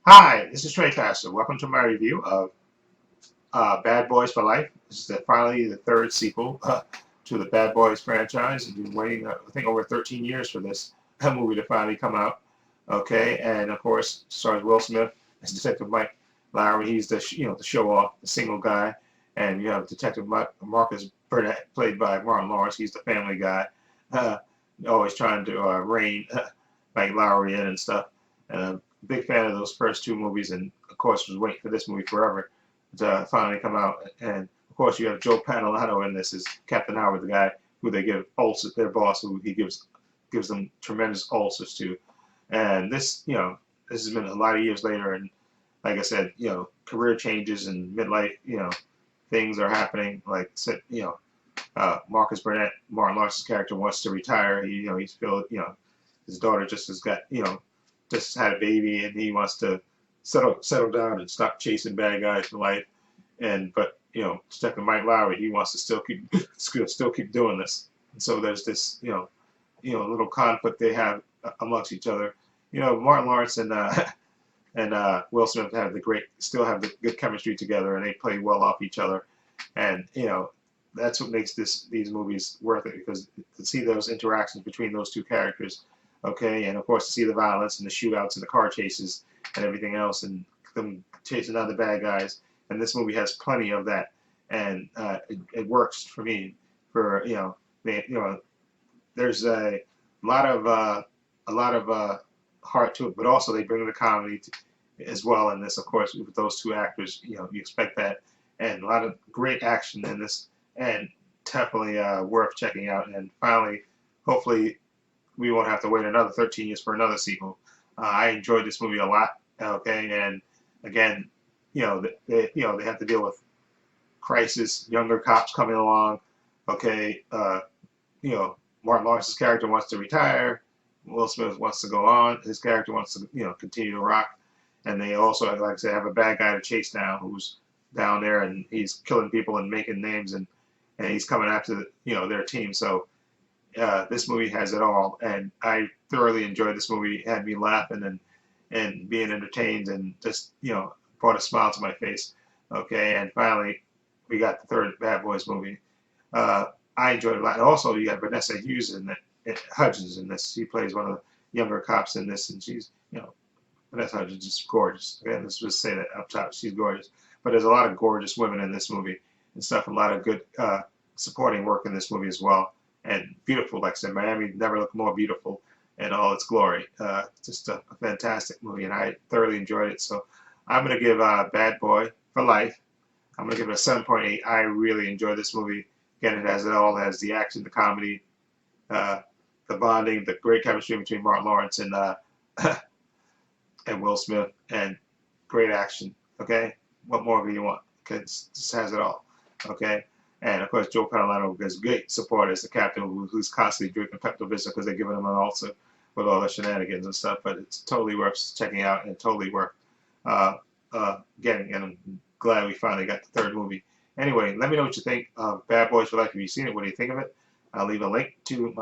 Hi, this is Trey Pastor. Welcome to my review of Bad Boys for Life. This is finally the third sequel to the Bad Boys franchise. We've been waiting, I think, over 13 years for this movie to finally come out. Okay, and of course, stars Will Smith as Detective Mike Lowry. He's the the show off, the single guy, and you have Detective Marcus Burnett, played by Martin Lawrence. He's the family guy, uh, always trying to rein Mike Lowry in and stuff. Big fan of those first two movies, and of course was waiting for this movie forever to finally come out. And of course you have Joe Pantoliano in this as Captain Howard, the guy who they give ulcers, their boss, who he gives them tremendous ulcers to. And this has been a lot of years later, and like I said, career changes and midlife, things are happening. Like said, Marcus Burnett, Martin Lawrence's character, wants to retire. He's feel, his daughter just has got, just had a baby, and he wants to settle down and stop chasing bad guys in life. And but Detective Mike Lowry, he wants to still keep doing this. And so there's this little conflict they have amongst each other. Martin Lawrence and Will Smith still have the good chemistry together, and they play well off each other. And that's what makes these movies worth it, because to see those interactions between those two characters, okay, and of course to see the violence and the shootouts and the car chases and everything else, and them chasing down the bad guys. And this movie has plenty of that, and it works for me. For there's a lot of heart to it, but also they bring the comedy as well in this. Of course, with those two actors, you expect that, and a lot of great action in this, and definitely worth checking out. And finally, hopefully, we won't have to wait another 13 years for another sequel. I enjoyed this movie a lot. Okay, and again, they have to deal with crisis, younger cops coming along. Okay, you know, Martin Lawrence's character wants to retire. Will Smith wants to go on. His character wants to, continue to rock. And they also, like I said, have a bad guy to chase down, who's down there, and he's killing people and making names, and he's coming after their team. So this movie has it all, and I thoroughly enjoyed this movie. It had me laughing and being entertained, and just brought a smile to my face. Okay, and finally we got the third Bad Boys movie. Uh, I enjoyed it a lot. And also, you got Vanessa Hudgens in Hudgens in this. She plays one of the younger cops in this, and she's Vanessa Hudgens is gorgeous. Okay, let's just say that up top, she's gorgeous. But there's a lot of gorgeous women in this movie and stuff. A lot of good supporting work in this movie as well, and beautiful. Like I said, Miami never looked more beautiful in all its glory. Just a fantastic movie, and I thoroughly enjoyed it. So I'm gonna give Bad Boy for Life. I'm gonna give it a 7.8. I really enjoyed this movie. Again, it has it all. It has the action, the comedy, uh, the bonding, the great chemistry between Martin Lawrence and and Will Smith, and great action. Okay, what more do you want? Okay, it just has it all. Okay, and of course Joe Pantoliano is great support as the captain, who's constantly drinking Pepto Bismol because they're giving him an ulcer with all the shenanigans and stuff. But it's totally worth checking out, and totally worth getting. And I'm glad we finally got the third movie. Anyway, let me know what you think of Bad Boys for Life. Have you seen it? What do you think of it? I'll leave a link to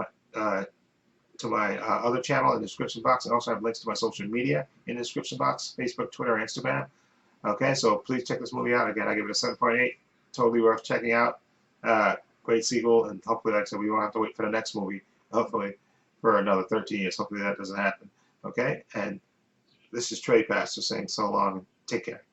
my other channel in the description box. I also have links to my social media in the description box: Facebook, Twitter, Instagram. Okay, so please check this movie out. Again, I give it a 7.8. Totally worth checking out. Great sequel, and hopefully, like I said, we won't have to wait for the next movie. Hopefully, for another 13 years. Hopefully, that doesn't happen. Okay, and this is Trey Pastor saying so long and take care.